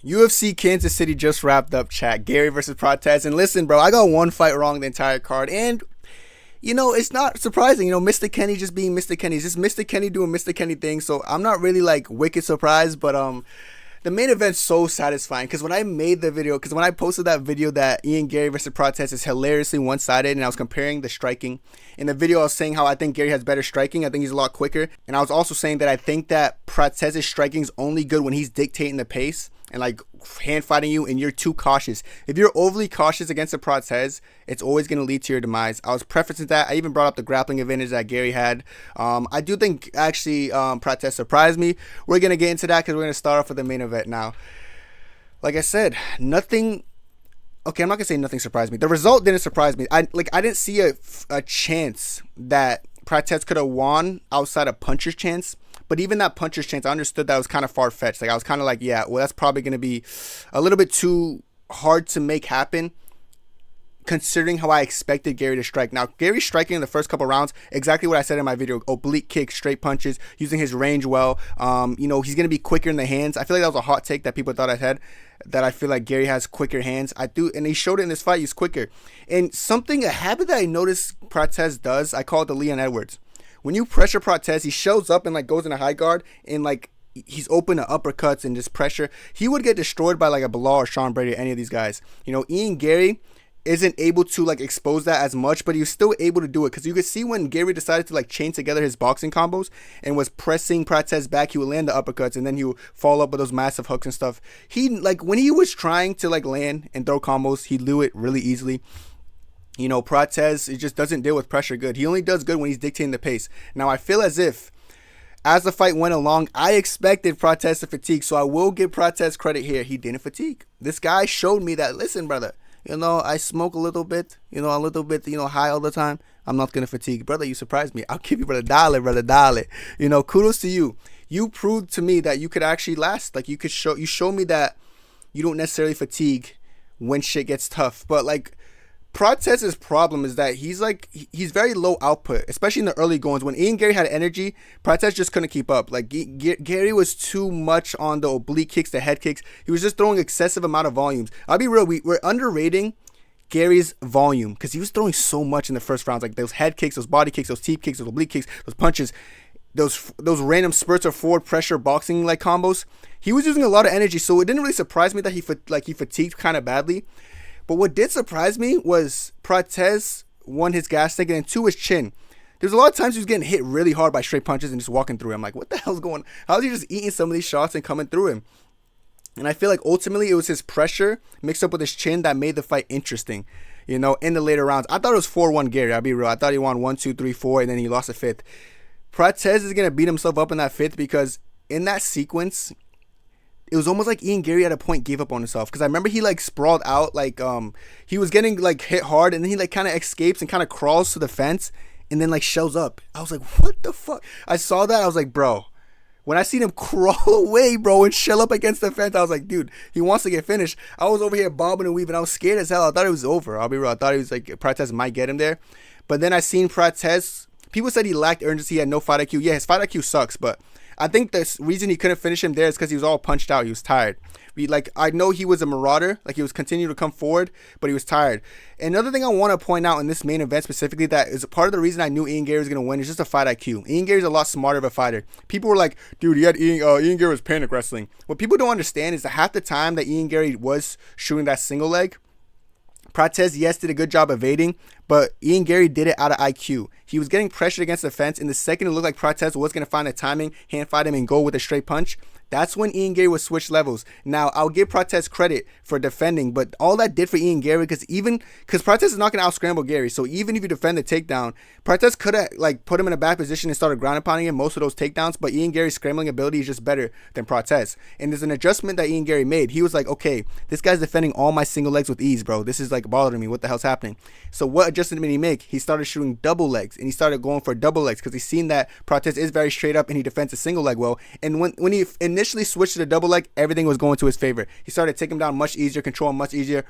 UFC Kansas City just wrapped up, chat. Garry versus Prates. And listen, bro, I got one fight wrong the entire card. And, you know, it's not surprising. You know, Mr. Kenny just being Mr. Kenny. It's just Mr. Kenny doing Mr. Kenny things. So I'm not really, like, wicked surprised. But the main event's so satisfying. Because when I made the video, because when I posted that video that Garry versus Prates is hilariously one-sided, and I was comparing the striking. In the video, I was saying how I think Garry has better striking. I think he's a lot quicker. And I was also saying that I think that Prates' striking is only good when he's dictating the pace and like hand fighting you and you're too cautious. If you're overly cautious against a Prates, it's always going to lead to your demise. I was prefacing that. I even brought up the grappling advantage that Garry had. I do think actually Prates surprised me. We're going to get into that because we're going to start off with the main event now. Like I said, nothing. Okay, I'm not going to say nothing surprised me. The result didn't surprise me. I didn't see a chance that Prates could have won outside a puncher's chance. But even that puncher's chance, I understood that was kind of far-fetched. Like, I was kind of like, yeah, well, that's probably going to be a little bit too hard to make happen, considering how I expected Garry to strike. Now, Garry's striking in the first couple rounds, exactly what I said in my video, oblique kicks, straight punches, using his range well. You know, he's going to be quicker in the hands. I feel like that was a hot take that people thought I had, that I feel like Garry has quicker hands. I do, and he showed it in this fight. He's quicker. And a habit that I noticed Prates does, I call it the Leon Edwards. When you pressure Prates, he shows up and like goes in a high guard and like he's open to uppercuts and just pressure. He would get destroyed by like a Bilal or Sean Brady or any of these guys. You know, Garry isn't able to like expose that as much, but he was still able to do it because you could see when Garry decided to like chain together his boxing combos and was pressing Prates back, he would land the uppercuts and then he would follow up with those massive hooks and stuff. He like when he was trying to like land and throw combos, he blew it really easily. You know, Prates, it just doesn't deal with pressure good. He only does good when he's dictating the pace. Now, I feel as if, as the fight went along, I expected Prates to fatigue, so I will give Prates credit here. He didn't fatigue. This guy showed me that, listen, brother, you know, I smoke a little bit, high all the time. I'm not going to fatigue. Brother, you surprised me. I'll give you, brother, dale. You know, kudos to you. You proved to me that you could actually last. Like, you show me that you don't necessarily fatigue when shit gets tough. But, like, Prates' problem is that he's very low output, especially in the early goings. When Garry had energy, Prates just couldn't keep up. Like Garry was too much on the oblique kicks, the head kicks. He was just throwing excessive amount of volumes. I'll be real, we're underrating Garry's volume because he was throwing so much in the first rounds, like those head kicks, those body kicks, those teep kicks, those oblique kicks, those punches, those random spurts of forward pressure boxing like combos. He was using a lot of energy, so it didn't really surprise me that he fatigued kind of badly. But what did surprise me was Prates, one, his gas tank, and then two, his chin. There's a lot of times he was getting hit really hard by straight punches and just walking through him. Like, what the hell's going on? How is he just eating some of these shots and coming through him? And I feel like ultimately it was his pressure mixed up with his chin that made the fight interesting, you know, in the later rounds. I thought it was 4-1 Garry, I'll be real. I thought he won 1, 2, 3, 4, and then he lost a fifth. Prates is going to beat himself up in that fifth because in that sequence, it was almost like Garry at a point gave up on himself because I remember he like sprawled out, like he was getting like hit hard and then he like kind of escapes and kind of crawls to the fence and then like shells up. I was like, what the fuck? I saw that, I was like, bro, when I seen him crawl away, bro, and shell up against the fence, I was like, dude, he wants to get finished. I was over here bobbing and weaving. I was scared as hell. I thought it was over. I'll be real. I thought it was like Prates might get him there, but then I seen Prates. People said he lacked urgency, he had no fight IQ. Yeah, his fight IQ sucks, but I think the reason he couldn't finish him there is because he was all punched out. He was tired. I know he was a marauder. Like, he was continuing to come forward, but he was tired. And another thing I want to point out in this main event specifically that is a part of the reason I knew Garry was going to win is just a fight IQ. Garry's a lot smarter of a fighter. People were like, dude, he had Garry was panic wrestling. What people don't understand is that half the time that Garry was shooting that single leg, Prates, yes, did a good job evading, but Garry did it out of IQ. He was getting pressured against the fence, and the second it looked like Prates was going to find the timing, hand fight him, and go with a straight punch, that's when Garry would switch levels. Now, I'll give Prates credit for defending, but all that did for Garry, because Prates is not going to out-scramble Garry, so even if you defend the takedown, Prates could have like put him in a back position and started ground and pounding him most of those takedowns, but Garry's scrambling ability is just better than Prates. And there's an adjustment that Garry made. He was like, okay, this guy's defending all my single legs with ease, bro. This is like bothering me. What the hell's happening? So what adjustment adjustment did he make? He started shooting double legs, and he started going for double legs because he's seen that Prates is very straight up and he defends a single leg well. And when he initially switched to the double leg, everything was going to his favor. He started taking him down much easier, control him much easier.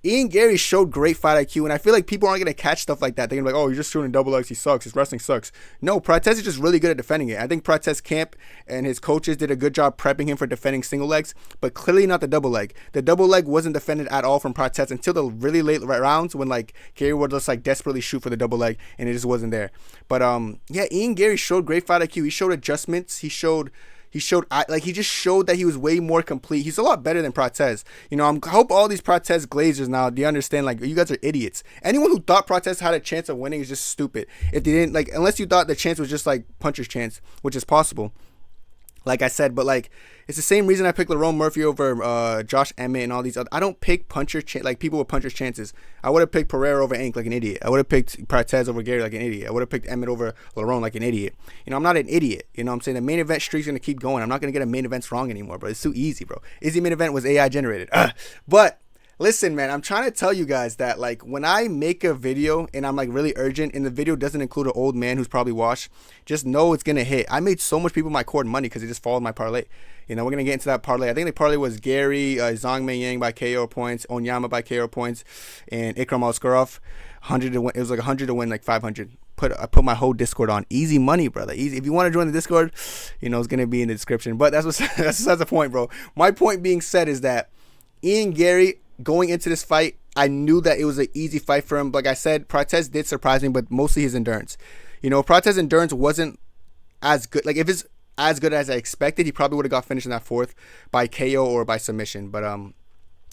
Ian Garry showed great fight IQ, and I feel like people aren't going to catch stuff like that. They're going to be like, oh, you're just shooting double legs. He sucks. His wrestling sucks. No, Prates is just really good at defending it. I think Prates camp and his coaches did a good job prepping him for defending single legs, but clearly not the double leg. The double leg wasn't defended at all from Prates until the really late rounds when like Garry would just like desperately shoot for the double leg, and it just wasn't there. But yeah, Ian Garry showed great fight IQ. He showed adjustments. He just showed that he was way more complete. He's a lot better than Prates. You know, I hope all these Prates glazers now, they understand, like, you guys are idiots. Anyone who thought Prates had a chance of winning is just stupid. If they didn't, like, unless you thought the chance was just, like, puncher's chance, which is possible. Like I said, but like it's the same reason I picked Lerone Murphy over Josh Emmett and all these other. I don't pick like people with puncher's chances. I would have picked Pereira over Ink like an idiot. I would have picked Prates over Garry like an idiot. I would have picked Emmett over Lerone like an idiot. You know, I'm not an idiot. You know what I'm saying? The main event streak's gonna keep going. I'm not gonna get a main events wrong anymore, bro. It's too easy, bro. Izzy main event was AI generated. But listen, man, I'm trying to tell you guys that, like, when I make a video and I'm, like, really urgent and the video doesn't include an old man who's probably washed, just know it's going to hit. I made so much people my cord money because they just followed my parlay. You know, we're going to get into that parlay. I think the parlay was Garry, Zhang Mei Yang by KO points, Oyama by KO points, and Iram Askarov. 100 to win. It was like 100 to win, like 500. I put my whole Discord on. Easy money, brother. Easy. If you want to join the Discord, you know, it's going to be in the description. But that's the point, bro. My point being said is that Ian Garry, going into this fight, I knew that it was an easy fight for him. Like I said, Prates did surprise me, but mostly his endurance. You know, Prates' endurance wasn't as good. Like, if it's as good as I expected, he probably would have got finished in that fourth by KO or by submission. But,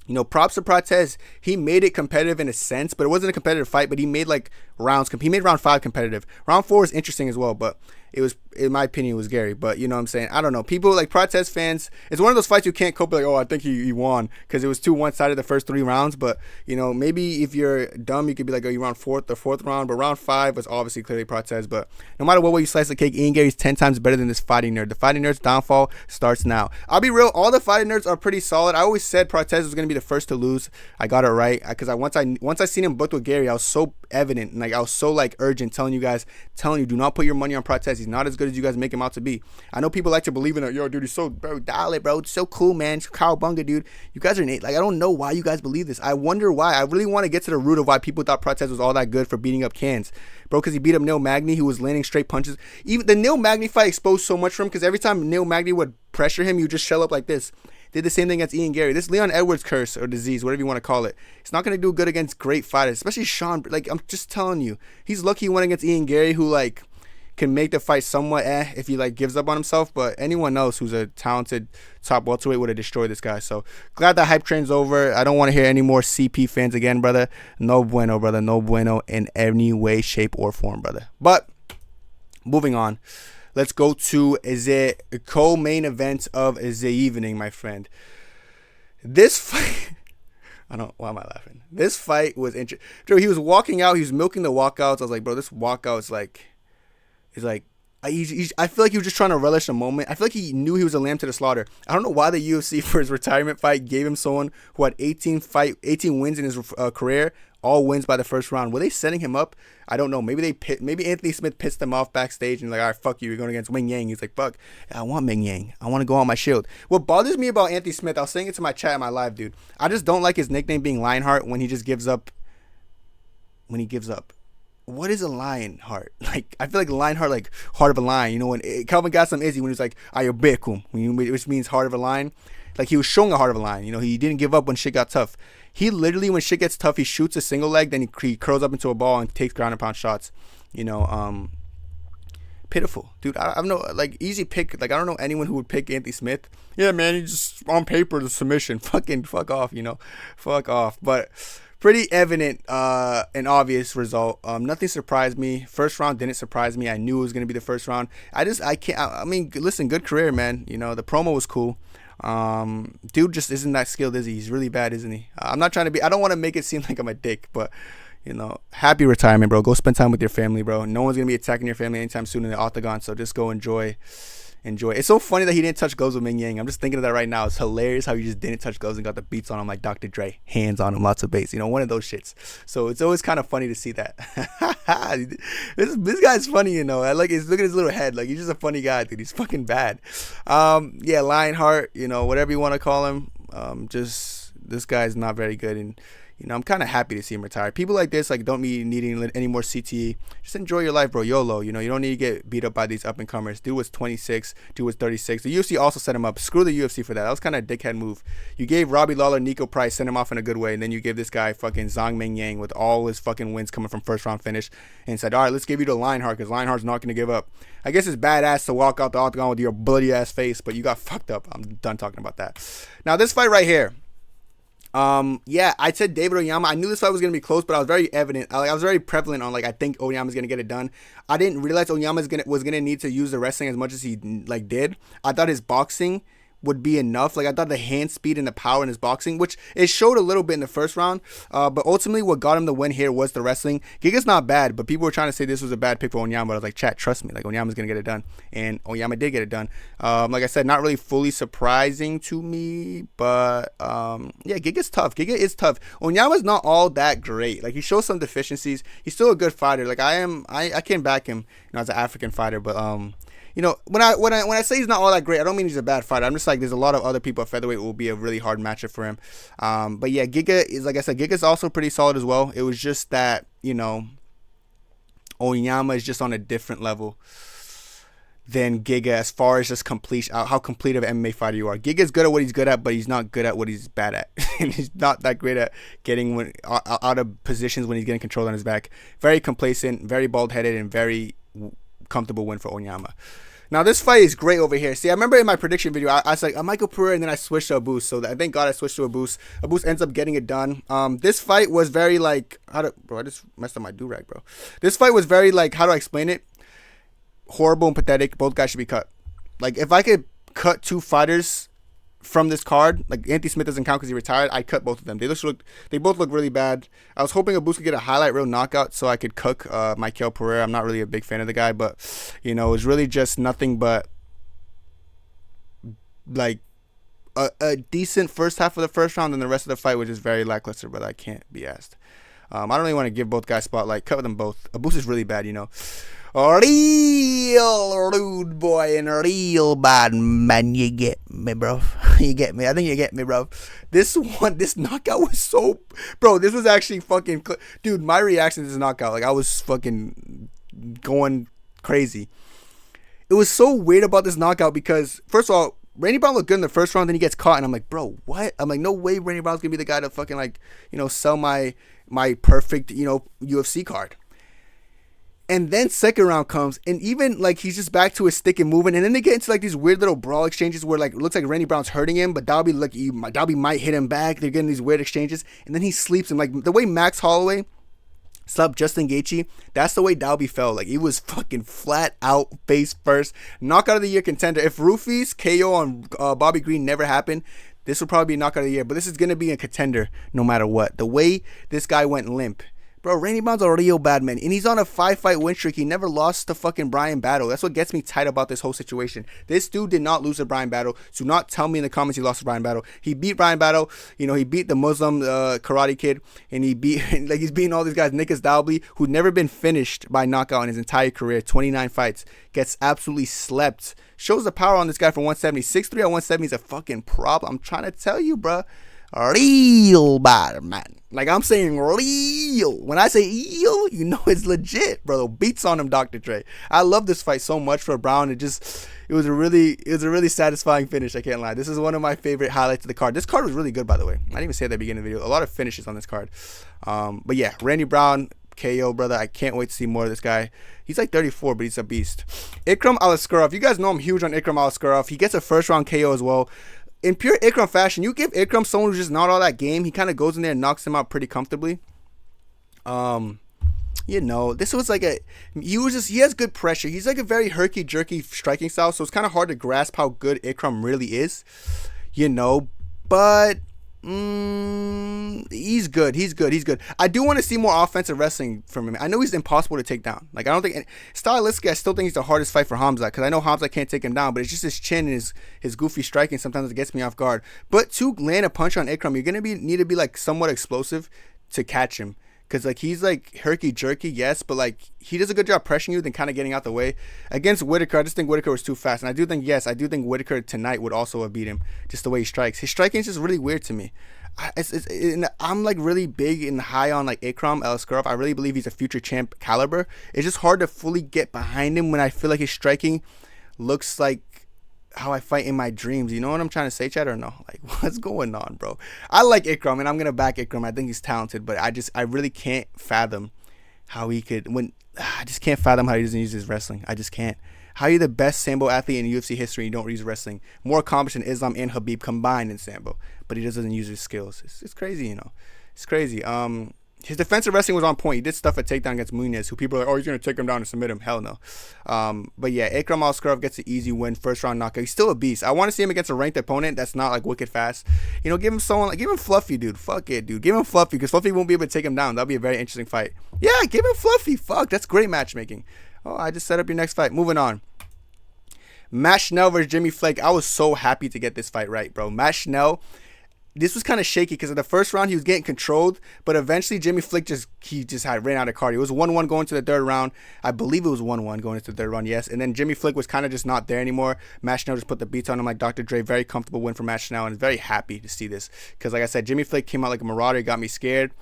you know, props to Prates. He made it competitive in a sense, but it wasn't a competitive fight, but he made, like, rounds. He made round 5 competitive. Round 4 is interesting as well, but it was, in my opinion, it was Garry. But you know what I'm saying? I don't know. People like Prates fans, it's one of those fights you can't cope with, like, oh, I think he won, because it was too one-sided the first 3 rounds. But, you know, maybe if you're dumb, you could be like, oh, you won the fourth round. But round 5 was obviously clearly Prates. But no matter what way you slice the cake, Ian Garry's 10 times better than this fighting nerd. The fighting nerd's downfall starts now. I'll be real. All the fighting nerds are pretty solid. I always said Prates was going to be the first to lose. I got it right, because once I seen him booked with Garry, I was so evident, and like I was so like urgent, telling you, do not put your money on Prates. He's not as good as you guys make him out to be. I know people like to believe in it. Yo, dude, he's so, bro, dial it, bro. It's so cool, man. It's cowabunga, dude. You guys are like, I don't know why you guys believe this. I wonder why. I really want to get to the root of why people thought Prates was all that good for beating up cans, bro. Because he beat up Neil Magny, who was landing straight punches. Even the Neil Magny fight exposed so much for him, because every time Neil Magny would pressure him, he would just shell up like this. Did the same thing against Ian Garry. This Leon Edwards curse or disease, whatever you want to call it, it's not going to do good against great fighters, especially Sean. Like, I'm just telling you, he's lucky he went against Ian Garry, who like can make the fight somewhat if he like gives up on himself. But anyone else who's a talented top welterweight would have destroyed this guy. So glad the hype train's over. I don't want to hear any more CP fans again, brother. No bueno, brother. No bueno in any way, shape, or form, brother. But moving on. Let's go to the co-main event of the evening, my friend. This fight, why am I laughing? This fight was interesting. He was walking out, he was milking the walkouts. I was like, bro, this walkout is like, I feel like he was just trying to relish the moment. I feel like he knew he was a lamb to the slaughter. I don't know why the UFC for his retirement fight gave him someone who had 18 wins in his career, all wins by the first round. Were they setting him up? I don't know. Maybe Anthony Smith pissed him off backstage and like, all right, fuck you. You're going against Ming Yang. He's like, fuck, I want Ming Yang. I want to go on my shield. What bothers me about Anthony Smith, I was saying it to my chat in my live, dude. I just don't like his nickname being Lionheart when he just gives up. What is a lion heart? Like, I feel like Lionheart, like heart of a lion. You know, when Calvin got some Izzy when he was like, Ayobekum, which means heart of a lion. Like, he was showing a heart of a lion. You know, he didn't give up when shit got tough. He literally, when shit gets tough, he shoots a single leg, then he curls up into a ball and takes ground and pound shots. You know, pitiful, dude. I don't know, like, easy pick. Like, I don't know anyone who would pick Anthony Smith. Yeah, man, he just on paper the submission. Fuck off, you know, fuck off. But pretty evident and obvious result. Nothing surprised me. First round didn't surprise me. I knew it was gonna be the first round. I mean, listen, good career, man. You know, the promo was cool. Dude just isn't that skilled, is he? He's really bad, isn't he? I don't want to make it seem like I'm a dick, but you know, happy retirement, bro. Go spend time with your family, bro. No one's gonna be attacking your family anytime soon in the octagon, so just go enjoy enjoy. It's so funny that he didn't touch gloves with Ming Yang. I'm just thinking of that right now. It's hilarious how he just didn't touch gloves and got the beats on him like Dr. Dre. Hands on him, lots of bass. You know, one of those shits. So it's always kind of funny to see that. this guy's funny, you know. I like look at his little head. Like, he's just a funny guy, dude. He's fucking bad. Yeah, Lionheart, you know, whatever you want to call him. Just this guy's not very good, and you know, I'm kind of happy to see him retire. People like this, like, don't need needing any more CTE. Just enjoy your life, bro. YOLO. You know, you don't need to get beat up by these up and comers. Dude was 26. Dude was 36. The UFC also set him up. Screw the UFC for that. That was kind of a dickhead move. You gave Robbie Lawler, Nico Price, sent him off in a good way, and then you give this guy fucking Zhang Ming Yang with all his fucking wins coming from first round finish, and said, all right, let's give you to Lionheart because Lionheart's not going to give up. I guess it's badass to walk out the octagon with your bloody ass face, but you got fucked up. I'm done talking about that. Now this fight right here. Yeah, I said David Oyama. I knew this fight was gonna be close, but I was very evident. I was very prevalent on, like, I think Oyama's gonna get it done. I didn't realize Oyama was gonna need to use the wrestling as much as he like did. I thought his boxing would be enough. Like, I thought the hand speed and the power in his boxing, which it showed a little bit in the first round, but ultimately what got him the win here was the wrestling. Giga's not bad, but people were trying to say this was a bad pick for Oyama, but I was like, chat, trust me, like, Oyama's gonna get it done, and Oyama did get it done. Like I said, not really fully surprising to me, but yeah, Giga's tough. Giga is tough. Oyama's not all that great. Like, he shows some deficiencies. He's still a good fighter. Like, I can back him, you know, as an African fighter, but you know, when I say he's not all that great, I don't mean he's a bad fighter. I'm just like, there's a lot of other people at featherweight who will be a really hard matchup for him. But yeah, Giga is, like I said, Giga's also pretty solid as well. It was just that, you know, Oyama is just on a different level than Giga as far as just completion, how complete of an MMA fighter you are. Giga's good at what he's good at, but he's not good at what he's bad at. And he's not that great at getting out of positions when he's getting control on his back. Very complacent, very bald-headed, and very comfortable win for Oyama. Now this fight is great over here. See, I remember in my prediction video, I was like, I might go Pereira, and then I switched to Aboose. So I thank God I switched to Aboose. Aboose ends up getting it done. This fight was very like, bro, I just messed up my do-rag, bro. This fight was very like, how do I explain it? Horrible and pathetic. Both guys should be cut. Like, if I could cut two fighters from this card, like, Anthony Smith doesn't count because he retired, I cut both of them. They both look really bad. I was hoping Aboose could get a highlight reel knockout so I could cook Michael Pereira. I'm not really a big fan of the guy, but you know, it was really just nothing but like a decent first half of the first round, and the rest of the fight was just very lackluster, but I can't be asked. I don't really want to give both guys spotlight. Cut them both. Aboose is really bad, you know. Real rude boy and real bad man. You get me, bro. You get me. I think you get me, bro. This knockout was so, bro, this was actually fucking, dude, my reaction to this knockout, like, I was fucking going crazy. It was so weird about this knockout because, first of all, Randy Brown looked good in the first round, then he gets caught, and I'm like, bro, what? I'm like, no way Randy Brown's gonna be the guy to fucking, like, you know, sell my perfect, you know, UFC card. And then second round comes, and even, like, he's just back to his stick and moving, and then they get into, like, these weird little brawl exchanges where, like, it looks like Randy Brown's hurting him, but Dalby might hit him back. They're getting these weird exchanges, and then he sleeps him. Like, the way Max Holloway slept Justin Gaethje, that's the way Dalby fell. Like, he was fucking flat out face first. Knockout of the year contender. If Rufy's KO on Bobby Green never happened, this would probably be knockout of the year, but this is going to be a contender no matter what. The way this guy went limp. Bro, Randy Brown's a real bad man, and he's on a 5-fight win streak. He never lost to fucking Brian Battle. That's what gets me tight about this whole situation. This dude did not lose to Brian Battle. Do not tell me in the comments he lost to Brian Battle. He beat Brian Battle. You know, he beat the Muslim karate kid, and he beat, like, he's beating all these guys. Nicholas Dalby, who'd never been finished by knockout in his entire career, 29 fights, gets absolutely slept. Shows the power on this guy for 170. 6'3" at 170 is a fucking problem. I'm trying to tell you, bro. Real bad man. Like, I'm saying real. When I say eel, you know it's legit, bro. Beats on him, Dr. Dre. I love this fight so much for Brown. It was a really satisfying finish. I can't lie. This is one of my favorite highlights of the card. This card was really good, by the way. I didn't even say at the beginning of the video. A lot of finishes on this card. But yeah, Randy Brown, KO, brother. I can't wait to see more of this guy. He's like 34, but he's a beast. Ikram Aliskerov. You guys know I'm huge on Ikram Aliskerov. He gets a first round KO as well. In pure Ikram fashion, you give Ikram someone who's just not all that game, he kind of goes in there and knocks him out pretty comfortably. You know, this was like he has good pressure. He's like a very herky-jerky striking style, so it's kind of hard to grasp how good Ikram really is, you know. But He's good. He's good. He's good. I do want to see more offensive wrestling from him. I know he's impossible to take down. Like, I don't think stylistically, I still think he's the hardest fight for Hamza, because I know Hamza can't take him down, but it's just his chin and his goofy striking. Sometimes it gets me off guard. But to land a punch on Iram, you're gonna need to be like somewhat explosive to catch him. Because, like, he's, like, herky-jerky, yes, but, like, he does a good job pressuring you, then kind of getting out the way. Against Whitaker, I just think Whitaker was too fast. And I do think Whitaker tonight would also have beat him, just the way he strikes. His striking is just really weird to me. I'm, like, really big and high on, like, Ikram El-Skarov. I really believe he's a future champ caliber. It's just hard to fully get behind him when I feel like his striking looks like how I fight in my dreams. You know what I'm trying to say, Chad, or no? Like, what's going on, bro? I like Ikram, and I'm gonna back Ikram. I think he's talented, but I really can't fathom how he could I just can't fathom how he doesn't use his wrestling. I just can't. How are you the best Sambo athlete in UFC history and you don't use wrestling? More accomplished than Islam and Khabib combined in Sambo, but he just doesn't use his skills. It's crazy, you know. It's crazy. His defensive wrestling was on point. He did stuff at takedown against Muniz, who people are like, oh, he's going to take him down and submit him. Hell no. But yeah, Ikram Al-Skarov gets an easy win, first round knockout. He's still a beast. I want to see him against a ranked opponent that's not like wicked fast. You know, give him Fluffy, dude. Fuck it, dude. Give him Fluffy, because Fluffy won't be able to take him down. That'll be a very interesting fight. Yeah, give him Fluffy. Fuck, that's great matchmaking. Oh, I just set up your next fight. Moving on. Mashnell versus Jimmy Flake. I was so happy to get this fight right, bro. Mashnell, this was kind of shaky because in the first round he was getting controlled, but eventually Jimmy Flick just ran out of cardio. It was 1-1 going to the third round. I believe it was 1-1 going into the third round, yes. And then Jimmy Flick was kind of just not there anymore. Mashnell just put the beats on him like Dr. Dre. Very comfortable win for Mashnell, and very happy to see this because, like I said, Jimmy Flick came out like a marauder, got me scared,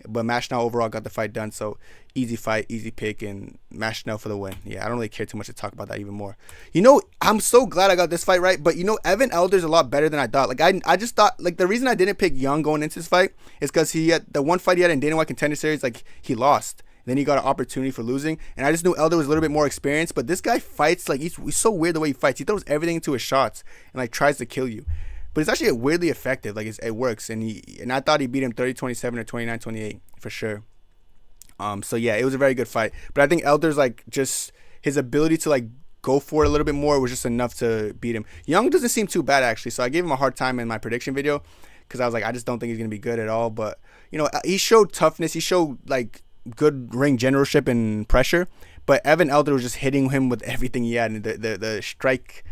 but Mashnell overall got the fight done. So easy fight, easy pick, and Mashnell for the win. Yeah, I don't really care too much to talk about that even more. You know, I'm so glad I got this fight right, but you know, Evan Elder's a lot better than I thought. Like, I just thought, like, the reason I didn't pick Young going into this fight is because he had the one fight he had in Dana White Contender Series, like, he lost. Then he got an opportunity for losing, and I just knew Elder was a little bit more experienced, but this guy fights, like, he's so weird the way he fights. He throws everything into his shots and, like, tries to kill you. But it's actually weirdly effective. Like, it works, and I thought he beat him 30-27 or 29-28 for sure. So yeah, it was a very good fight. But I think Elder's, like, just his ability to, like, go for it a little bit more was just enough to beat him. Young doesn't seem too bad, actually, so I gave him a hard time in my prediction video because I was like, I just don't think he's going to be good at all. But, you know, he showed toughness. He showed, like, good ring generalship and pressure. But Evan Elder was just hitting him with everything he had, and the strike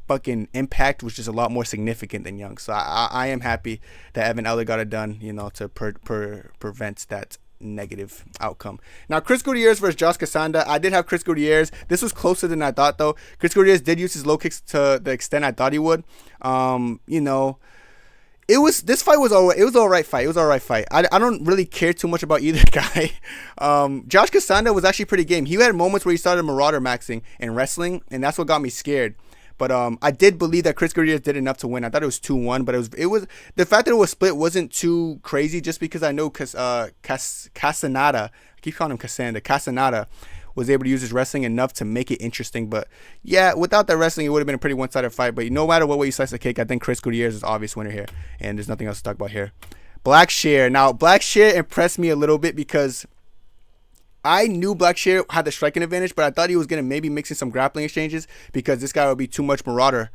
fucking impact was just a lot more significant than Young. So I am happy that Evan Elder got it done, you know, to prevent that negative outcome. Now, Chris Gutierrez versus Josh Cassada. I did have Chris Gutierrez. This was closer than I thought, though. Chris Gutierrez did use his low kicks to the extent I thought he would. You know, this fight was all right. It was all right fight. It was all right fight. I don't really care too much about either guy. Josh Cassada was actually pretty game. He had moments where he started marauder maxing and wrestling, and that's what got me scared. But I did believe that Chris Gutierrez did enough to win. I thought it was 2-1, but it was the fact that it was split wasn't too crazy, just because I know Cassada, I keep calling him Cassada was able to use his wrestling enough to make it interesting. But yeah, without that wrestling, it would have been a pretty one-sided fight. But no matter what way you slice the cake, I think Chris Gutierrez is the obvious winner here, and there's nothing else to talk about here. Blackshear. Now, Blackshear impressed me a little bit because I knew Blackshear had the striking advantage, but I thought he was going to maybe mix in some grappling exchanges because this guy would be too much marauder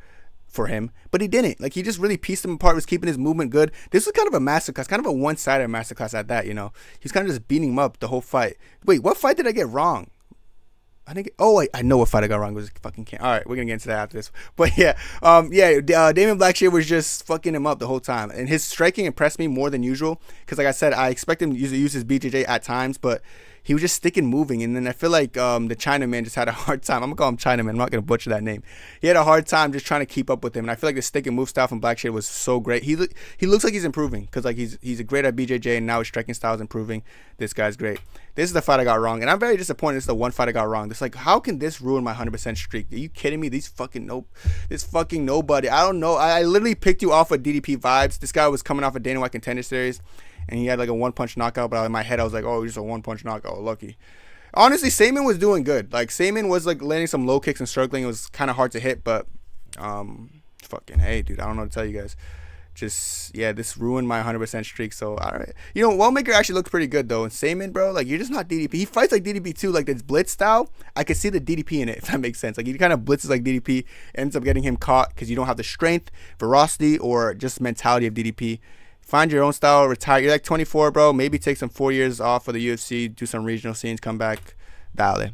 for him. But he didn't. Like, he just really pieced him apart, was keeping his movement good. This was kind of a masterclass, kind of a one-sided masterclass at that, you know. He was kind of just beating him up the whole fight. Wait, what fight did I get wrong? I know what fight I got wrong. It was fucking can't. All right, we're going to get into that after this. But yeah, Damon Blackshear was just fucking him up the whole time. And his striking impressed me more than usual because, like I said, I expect him to use his BJJ at times, but he was just sticking moving. And then I feel like the Chinaman just had a hard time. I'm going to call him Chinaman. I'm not going to butcher that name. He had a hard time just trying to keep up with him. And I feel like the stick and move style from Blackshear was so great. He looks like he's improving because, like, he's great at BJJ, and now his striking style is improving. This guy's great. This is the fight I got wrong, and I'm very disappointed. This is the one fight I got wrong. It's like, how can this ruin my 100% streak? Are you kidding me? This fucking nobody. I don't know. I literally picked you off of DDP vibes. This guy was coming off a Dana White Contender Series, and he had like a one-punch knockout, but in my head I was like, oh, just a one-punch knockout. Lucky. Honestly, Saman was doing good. Like, Saman was like landing some low kicks and struggling. It was kind of hard to hit, but fucking hey, dude, I don't know what to tell you guys. Just, yeah, this ruined my 100% streak. So, all right. You know, Wellmaker actually looks pretty good, though. And Saman, bro, like, you're just not DDP. He fights like DDP, too. Like, this blitz style, I could see the DDP in it, if that makes sense. Like, he kind of blitzes like ends up getting him caught because you don't have the strength, ferocity, or just mentality of DDP. find your own style, retire. You're like 24, bro. Maybe take some 4 years off for the UFC, do some regional scenes, come back. Dale.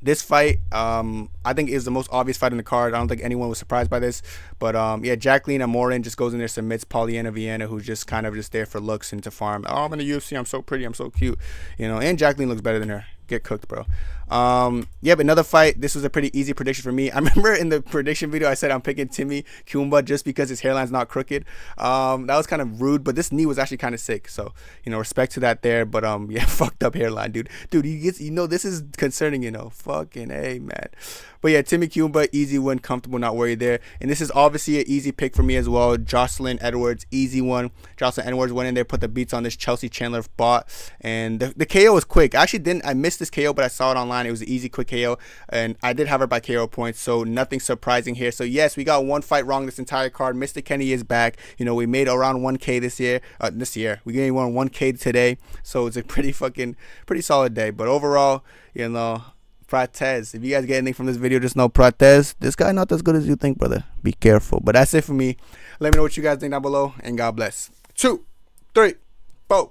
This fight, I think is the most obvious fight in the card. I don't think anyone was surprised by this. But, yeah, Jaclyn Amorin just goes in there, submits Polyiana Vienna, who's just kind of just there for looks and to farm. Oh, I'm in the UFC. I'm so pretty. I'm so cute. You know, and Jaclyn looks better than her. Get cooked, bro. Yeah, but another fight. This was a pretty easy prediction for me. I remember in the prediction video I said I'm picking Timmy Kumba just because his hairline's not crooked. That was kind of rude, but this knee was actually kind of sick. So, you know, respect to that there. But yeah, fucked up hairline, dude. Dude, he gets, you know, this is concerning, you know. Fucking A, man. But yeah, Timmy Kumba, easy win, comfortable, not worried there. And this is obviously an easy pick for me as well. Jaclyn Edwards, easy one. Jaclyn Edwards went in there, put the beats on this Chelsea Chandler bot. And the KO was quick. I missed this KO, but I saw it online. It was an easy, quick KO. And I did have her by KO points, so nothing surprising here. So yes, we got one fight wrong this entire card. Mr. Kenny is back. You know, we made around 1K this year. We gained 1K today. So it's a pretty solid day. But overall, you know, Prates. If you guys get anything from this video, just know Prates, this guy not as good as you think, brother. Be careful. But that's it for me. Let me know what you guys think down below, and God bless. 2, 3, 4.